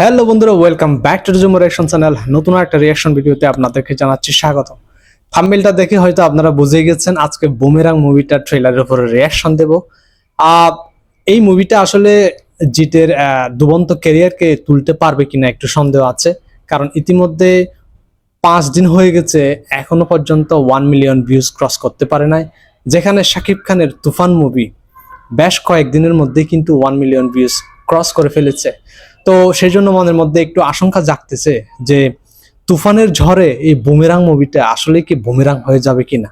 Hello বন্ধুরা, welcome back to Zumo reaction channel. নতুন একটা রিঅ্যাকশন ভিডিওতে আপনাদেরকে জানাচ্ছি স্বাগত। থাম্বনেলটা দেখে হয়তো আপনারা বুঝে গেছেন আজকে বুমেরাং মুভিটার ট্রেলারের উপরে রিঅ্যাকশন দেব। এই মুভিটা আসলে জিতের দুবন্ত ক্যারিয়ারকে তুলতে পারবে কিনা একটু সন্দেহ আছে, কারণ ইতিমধ্যে 5 দিন হয়ে গেছে, এখনো পর্যন্ত 1 মিলিয়ন ভিউজ ক্রস করতে পারে নাই, যেখানে শাকিব খানের তুফান মুভি বেশ কয়েকদিনের মধ্যে কিন্তু 1 মিলিয়ন ভিউজ ক্রস করে ফেলেছে। তো সেই জন্য মনের মধ্যে একটু আশঙ্কা জাগতেছে যে তুফানের ঝড়ে এই বুমেরাং মুভিটা আসলে কি বুমেরাং হয়ে যাবে কিনা।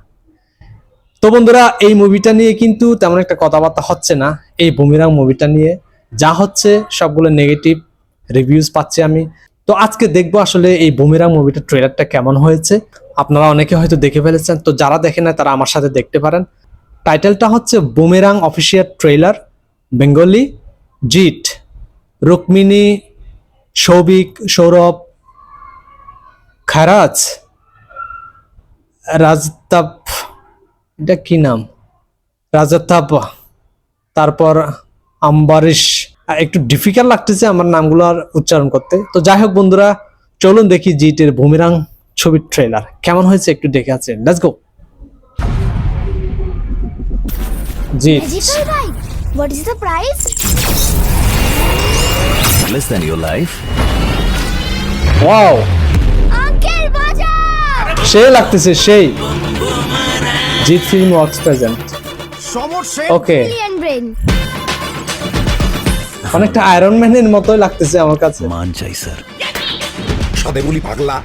তো বন্ধুরা, এই মুভিটা নিয়ে কিন্তু তেমন একটা কথাবার্তা হচ্ছে না। এই বুমেরাং মুভিটা নিয়ে যা হচ্ছে সবগুলো নেগেটিভ রিভিউজ পাচ্ছি আমি। তো আজকে দেখবো আসলে এই বুমেরাং মুভিটার ট্রেলারটা কেমন হয়েছে। আপনারা অনেকে হয়তো দেখে ফেলেছেন, তো যারা দেখে না তারা আমার সাথে দেখতে পারেন। টাইটেলটা হচ্ছে বুমেরাং অফিসিয়াল ট্রেলার, বেঙ্গলি। জিৎ, রুক্মিণী, সৌভিক, সৌরভ, খারাজ, রাজতাপ, এটা কি নাম, রাজতাপ, তারপর আম্বারিশ। একটু ডিফিকাল্ট লাগতেছে আমার নামগুলো আর উচ্চারণ করতে। তো যাই হোক বন্ধুরা, চলুন দেখি জিতের বুমেরাং ছবির ট্রেলার কেমন হয়েছে একটু দেখে আছে। Let's go. Jeet, What is the price? Less than your life. Wow, Uncle বাজাও! সেই লাগতেছে সেই। Jeet film works present. Okay, Alien brain. অনেকটা আয়রন ম্যানের মতোই লাগতেছে আমার কাছে। মান চাই স্যার। সাদে বলি পাগলা।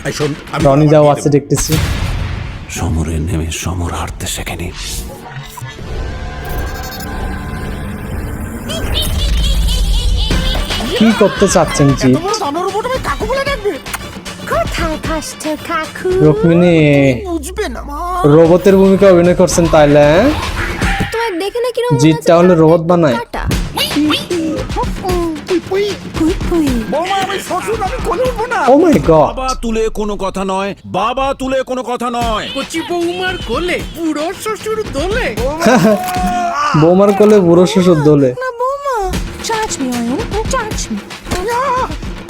এই শোন, আমি রনি যাও আছে দেখতেছি। সমরে নেমে সমর হারতে শেখেনি। কি করতে চাচ্ছেন জিৎ? কোথায় ফাস্টার কাকু? রুক্মিণী বুঝবে না মা। রোবটের ভূমিকা অভিনয় করছেন তাইলে? তোমার দেখে না কিরকম জিৎ তাহলে রোবট বানায়? বৌমা, আমি শ্বশুর, আমি কোলে উঠবো না। ও মাই গড, বাবা তুলে কোনো কথা নয়, বাবা তুলে কোনো কথা নয়। কচি বৌমার কোলে বুড়ো শ্বশুর দোলে। বৌমার কোলে বুড়ো শ্বশুর দোলে। না বৌমা, charge me Ayan, charge me.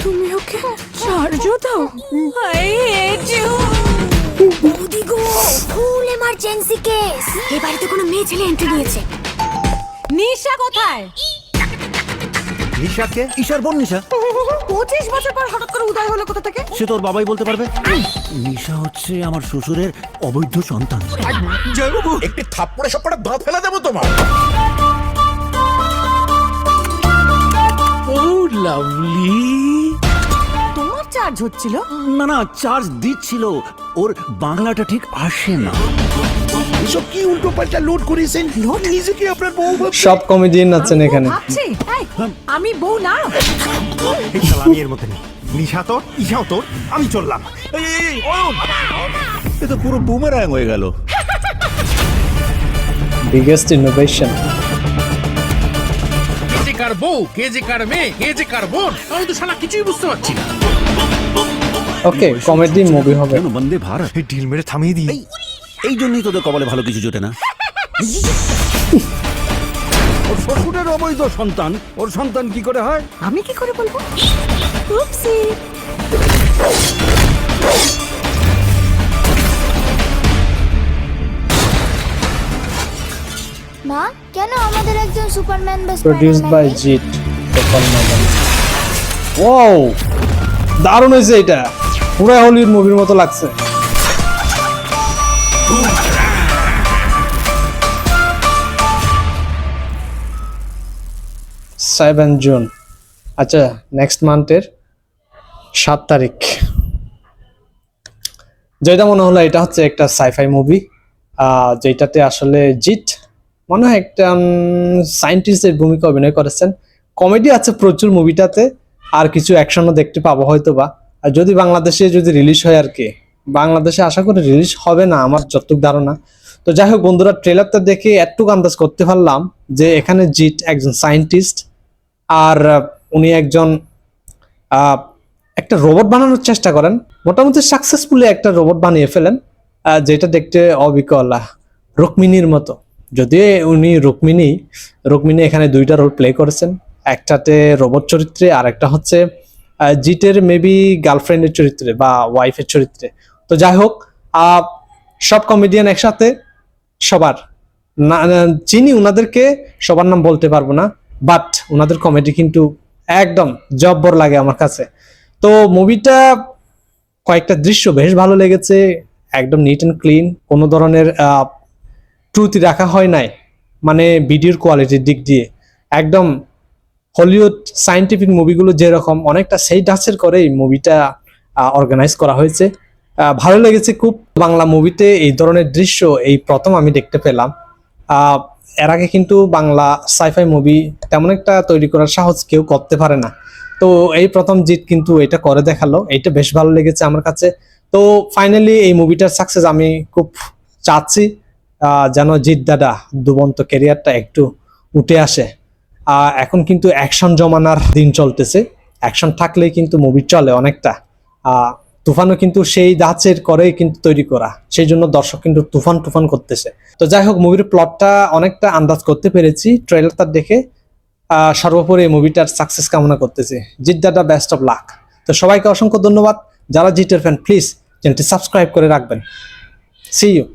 তুমি ওকে চার্জও দাও। I hate you. বৌদি গো, ফুল এমার্জেন্সি কেস। এই বাড়িতে কোনো মেয়ে ছেলে এন্ট্রি নিয়েছে। নিশা কোথায়? নিশাকে? ঈশার বোন নিশা। 25 বছর পর হঠাৎ করে উদয় হলো কোথা থেকে? সে তোর বাবাই বলতে পারবে। নিশা হচ্ছে আমার শ্বশুরের অবৈধ সন্তান। জয়বাবু, একটি থাপ্পড়ে সবকটা দাঁত ফেলে দেবো তোমার। ও লাভলি। তোমার চার্জ হচ্ছিল? না না, চার্জ দিচ্ছিল, ওর বাংলাটা ঠিক আসে না। এসব কি উল্টো পাল্টা লোড করেছেন? নিজেকে আপনার বউ ভাবছেন? সব কমেডিয়ান আছেন এখানে। ভাবছি আমি বউ না। এই শালা, আমি এর মধ্যে নেই। নিশা তোর, ঈশাও তোর, আমি চললাম। এই, এই, এই, অয়ন। এ তো পুরো বুমেরাং হয়ে গেল। Biggest innovation. কে যে কার বউ, কে যে কার মেয়ে, কে যে কার বোন, আমি তো শালা কিছুই বুঝতে পারছি না। ওকে, কমেডি মুভি হবে। কেন বন্দে ভারত? এই ডিল মেরে থামিয়ে দিই। এই জন্যই তোদের কপালে ভালো কিছু জোটে না। ওর শ্বশুরের অবৈধ সন্তান, ওর সন্তান কি করে হয়? আমি কি করে বলবো? উপসি। মা, কেন আমাদের একজন সুপারম্যান বা প্রোডিউসড বাই জিৎ। ওয়াও, দারুণ হয়েছে এটা, পুরো হলিউড মুভির মতো লাগছে। 7 জুন, আচ্ছা নেক্সট মান্থের 7 তারিখ। যেটা মনে হলো এটা হচ্ছে একটা সাইফাই মুভি, যেটাতে আসলে জিৎ মনে হয় একটা সায়েন্টিস্টের ভূমিকা অভিনয় করেছেন। কমেডি আছে প্রচুর মুভিটাতে, আর কিছু অ্যাকশনও দেখতে পাবো হয়তো বা। আর যদি বাংলাদেশে যদি রিলিজ হয় আর কি, বাংলাদেশে আশা করি রিলিজ হবে না আমার যতটুকু ধারণা। তো যাই হোক বন্ধুরা, ট্রেলারটা দেখে একটু আন্দাজ করতে পারলাম যে এখানে জিৎ একজন সায়েন্টিস্ট, আর উনি একজন একটা রোবট বানানোর চেষ্টা করেন। মোটামুটি সাকসেসফুলি একটা রোবট বানিয়ে ফেলেন, যেটা দেখতে অবিকল রুক্মিণীর মতো। যদিও উনি রুক্মিণী এখানে 2টা রোল প্লে করেছেন, একটাতে রোবট চরিত্রে আর একটা হচ্ছে জিতের মেবি গার্লফ্রেন্ডের চরিত্রে বা ওয়াইফের চরিত্রে। তো যাই হোক, সব কমেডিয়ান একসাথে, সবার চিনি ওনাদেরকে, সবার নাম বলতে পারবো না, বাট ওনাদের কমেডি কিন্তু একদম জব্বর লাগে আমার কাছে। তো মুভিটা কয়েকটা দৃশ্য বেশ ভালো লেগেছে, একদম নিট অ্যান্ড ক্লিন, কোনো ধরনের ত্রুটি রাখা হয় নাই, মানে ভিডিওর কোয়ালিটির দিক দিয়ে একদম হলিউড সায়েন্টিফিক মুভিগুলো যেরকম অনেকটা সেই ধাঁচের করে এই মুভিটা অর্গানাইজ করা হয়েছে। ভালো লেগেছে খুব। বাংলা মুভিতে এই ধরনের দৃশ্য এই প্রথম আমি দেখতে পেলাম। এর আগে কিন্তু বাংলা সাইফাই মুভি তেমন একটা তৈরি করার সাহস কেউ করতে পারে না। তো এই প্রথম জিৎ কিন্তু এটা করে দেখালো, এটা বেশ ভালো লেগেছে আমার কাছে। তো ফাইনালি এই মুভিটার সাকসেস আমি খুব চাচ্ছি, যেন জিৎ দাদা দুবন্ত ক্যারিয়ারটা একটু উঠে আসে। এখন কিন্তু অ্যাকশন জমানার দিন চলতেছে, অ্যাকশন থাকলেই কিন্তু মুভি চলে অনেকটা। তুফানও কিন্তু সেই ধাঁচের করেই কিন্তু তৈরি করা, সেই জন্য দর্শক কিন্তু তুফান তুফান করতেছে। তো যাই হোক, মুভির প্লটটা অনেকটা আন্দাজ করতে পেরেছি ট্রেলারটা দেখে। সর্বোপরি এই মুভিটার সাকসেস কামনা করতেছি। জিৎ দাদা বেস্ট অফ লাক। তো সবাইকে অসংখ্য ধন্যবাদ। যারা জিতের ফ্যান প্লিজ চ্যানেলটি সাবস্ক্রাইব করে রাখবেন। See you.